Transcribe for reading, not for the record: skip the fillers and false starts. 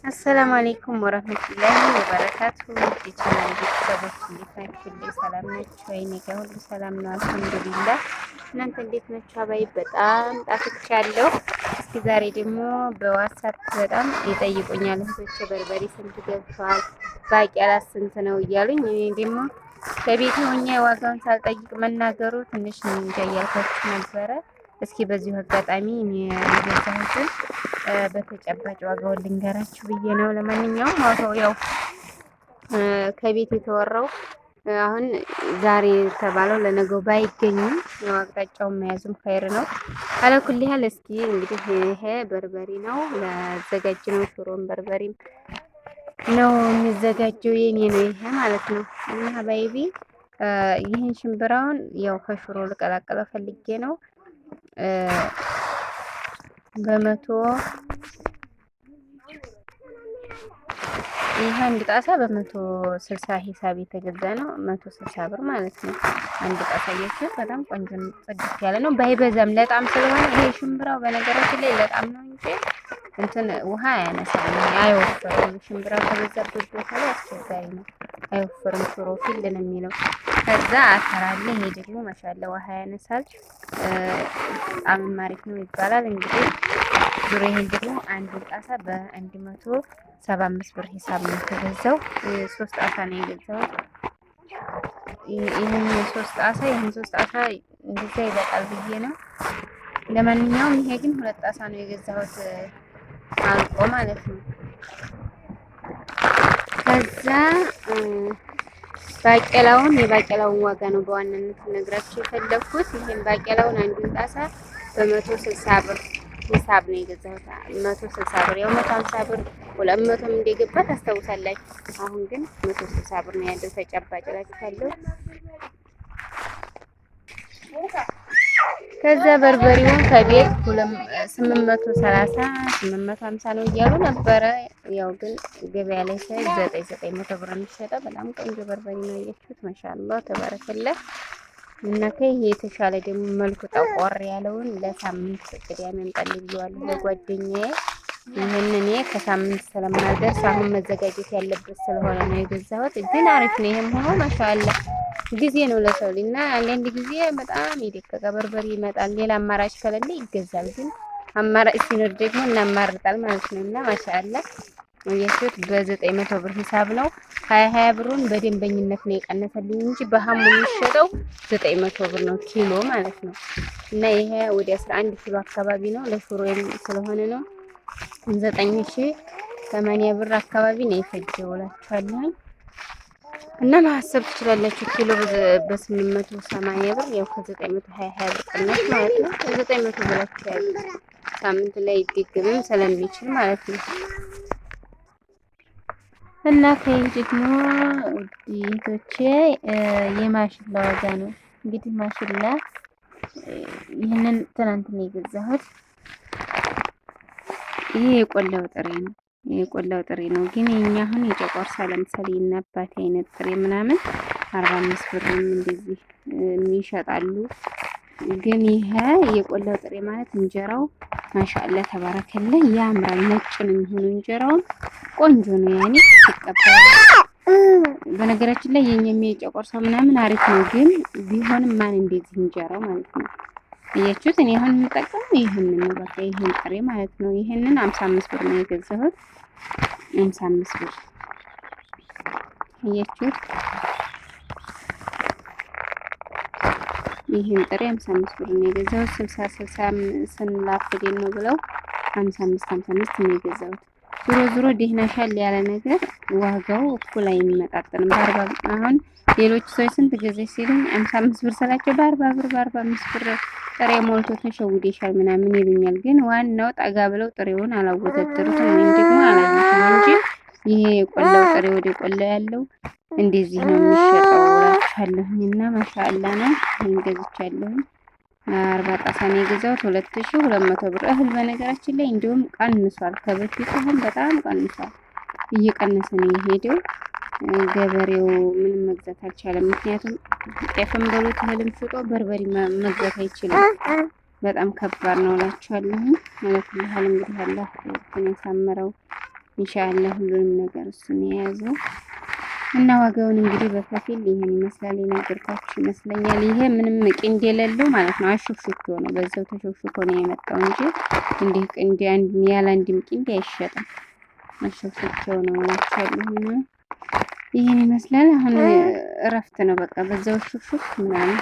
አሰላሙ አሌይኩም ወረህመቱላሂ ወበረካቱ። የቻናል ቤተሰቦች እንዴት ናችሁ? ሰላም ናችሁ? እኔ ጋር ሁሉ ሰላም ነው አልሐምዱሊላህ። እናንተ እንዴት ናችሁ? አባይ በጣም ጣፍቻለሁ። እስኪ ዛሬ ደግሞ በዋትሳፕ በጣም ይጠይቁኛል እህቶቼ፣ በርበሬ ስንት ገብቷል፣ ባቄላ ስንት ነው እያሉኝ፣ እኔ ደግሞ ከቤት ሆኜ ዋጋውን ሳልጠይቅ መናገሩ ትንሽ እንጃ እያልኳችሁ ነበረ። እስኪ በዚሁ አጋጣሚ እኔ የገዛሁትን በተጨባጭ ዋጋውን ልንገራችሁ ብዬ ነው። ለማንኛውም ዋጋው ያው ከቤት የተወራው አሁን ዛሬ የተባለው ለነገው ባይገኝም ያው አቅጣጫውን መያዙም ኸይር ነው። አለኩል ያህል እስኪ እንግዲህ ይሄ በርበሬ ነው ለዘጋጅ ነው። ሽሮም በርበሬም ነው የሚዘጋጀው። የኔ ነው ይሄ ማለት ነው። እና ሀባይቢ ይህን ሽምብራውን ያው ከሽሮ ልቀላቀለ ፈልጌ ነው በመቶ ይህ አንድ ጣሳ በ160 ሂሳብ የተገዛ ነው። 160 ብር ማለት ነው። አንድ ጣሳ እያችሁ በጣም ቆንጆ ጽድት ያለ ነው። ባይበዛም ለጣም ስለሆነ ይሄ ሽምብራው በነገራችን ላይ ለጣም ነው እንጂ እንትን ውሃ አያነሳም፣ አይወፍርም። ሽምብራው ከበዛበት ቦታ ላይ አስቸጋሪ ነው፣ አይወፍርም። ሽሮ ፊል ነው የሚለው። ከዛ አተር አለ። ይሄ ደግሞ ማሻአላ ውሃ ያነሳል፣ ጣም አሪፍ ነው ይባላል። እንግዲህ ዙሮ ይሄን ደግሞ አንድ ጣሳ በ175 ብር ሂሳብ ነው የተገዛው። 3 ጣሳ ነው የገዛው። ይሄን 3 ጣሳ ይሄን 3 ጣሳ እንደዛ ይበቃል ብዬ ነው። ለማንኛውም ይሄ ግን 2 ጣሳ ነው የገዛሁት አልቆ ማለት ነው። ከዛ የባቄላውን ዋጋ ነው በዋናነት ነግራችሁ የፈለኩት። ይሄን ባቄላውን አንዱን ጣሳ በ160 ብር ሂሳብ ነው የገዛሁት። 160 ብር ያው 150 ብር 200ም እንደገባ ታስታውሳላችሁ። አሁን ግን 160 ብር ነው ያለው ተጨባጭ እላችኋለሁ። ከዛ በርበሬውን ከቤት 830 850 ነው እያሉ ነበረ። ያው ግን ገበያ ላይ ሳይ 900 ብር የሚሸጠው በጣም ቆንጆ በርበሬ ነው። ያያችሁት ማሻአላህ ተባረከላህ። እና ከይሄ የተሻለ ደግሞ መልኩ ጠቆር ያለውን ለሳምንት ቅዳሜ አምጣልኝ ብዬዋለሁ ለጓደኛዬ። ይሄን እኔ ከሳምንት ስለማልደርስ አሁን መዘጋጀት ያለበት ስለሆነ ነው የገዛሁት። ግን አሪፍ ነው። ይሄም ሆኖ ማሻአላህ ጊዜ ነው ለሰው ልጅ እና አንዳንድ ጊዜ በጣም የደቀቀ በርበሬ ይመጣል። ሌላ አማራጭ ከሌለ ይገዛል። ግን አማራጭ ሲኖር ደግሞ እናማርጣል ማለት ነው። እና ማሻአላህ ወየሱት በ900 ብር ሂሳብ ነው። 20 ብሩን በደንበኝነት ነው የቀነሰልኝ እንጂ በሐሙ የሚሸጠው 900 ብር ነው ኪሎ ማለት ነው። እና ይሄ ወደ 11 ኪሎ አካባቢ ነው ለሽሮ ስለሆነ ነው 9080 ብር አካባቢ ነው የፈጀው እላችኋለሁ። እና ማሰብ ትችላላችሁ። ኪሎ በ880 ብር ያው ከ920 ብር ቅናሽ ማለት ነው። 900 ብላችሁ ያዙ። ሳምንት ላይ ይደግምም ስለሚችል ማለት ነው። እና ከዚህ ደግሞ ውዴቶቼ የማሽላ ዋጋ ነው። እንግዲህ ማሽላ ይህንን ትናንት ነው የገዛሁት። ይሄ የቆላው ጥሬ ነው። የቆላው ጥሬ ነው። ግን የኛ አሁን የጨቆርሳ ለምሳሌ እና አባቴ አይነት ጥሬ ምናምን 45 ብርም እንደዚህ የሚሸጣሉ። ግን ይሄ የቆላው ጥሬ ማለት እንጀራው ማሻአላ ተባረከለ ያምራል። ነጭ ነው የሚሆነው እንጀራው ቆንጆ ነው። ያኔ ተቀበለ። በነገራችን ላይ የኛ የጨቆርሳው ምናምን አሪፍ ነው። ግን ቢሆንም ማን እንደዚህ እንጀራው ማለት ነው። እያችሁት እኔ አሁን የምጠቀመው ይሄንን ነው። በቃ ይሄን ጥሬ ማለት ነው። ይሄንን 55 ብር ነው የገዛሁት። 55 ብር እያችሁት ይሄን ጥሬ 55 ብር ነው የገዛሁት። 60 ስንላፍደን ነው ብለው 55 ነው የገዛሁት። ዙሮ ደህና ሻል ያለ ነገር ዋጋው እኩል አይመጣጠንም። አሁን ሌሎች ሰዎች ስንት ጊዜ ሲሉኝ 55 ብር ስላቸው በ45 ብር ጥሬ ሞልቶ ተሸውደሻል ምናምን ይሉኛል። ግን ዋናው ጠጋ ብለው ጥሬውን አላወዳደሩትም ወይም ደግሞ አላዩትም እንጂ ይሄ የቆላው ጥሬ ወደ ቆላ ያለው እንደዚህ ነው የሚሸጠው እላችኋለሁኝ። እና ማሻአላ ነው። ይሄን ገዝቻለሁ። 40 ጣሳ ነው የገዛሁት 2200 ብር። እህል በነገራችን ላይ እንዲሁም ቀንሷል ከበፊቱ አሁን በጣም ቀንሷል። እየቀነሰ ነው የሄደው። ገበሬው ምንም መግዛት አልቻለም። ምክንያቱም ጤፍም በሉት እህልም ሽጦ በርበሬ መግዛት አይችልም። በጣም ከባድ ነው እላችኋለሁ። ማለት ያህል እንግዲህ አላህ እንትን ያሳምረው ኢንሻአላህ። ሁሉንም ነገር እሱን የያዘው እና ዋጋውን እንግዲህ በከፊል ይሄን ይመስላል የነገርኳችሁ ይመስለኛል። ይሄ ምንም ቅንድ የሌለው ማለት ነው። አሹክሹክ ነው፣ በዛው ተሾክሹኮ ነው የመጣው እንጂ እንዲህ ቅንድ አንድ ያለ አንድም ቅንድ አይሸጥም። አሹክሹክ ነው እላችኋለሁ። ይሄን ይመስላል። አሁን እረፍት ነው በቃ በዛው ሹክሹክ ምናምን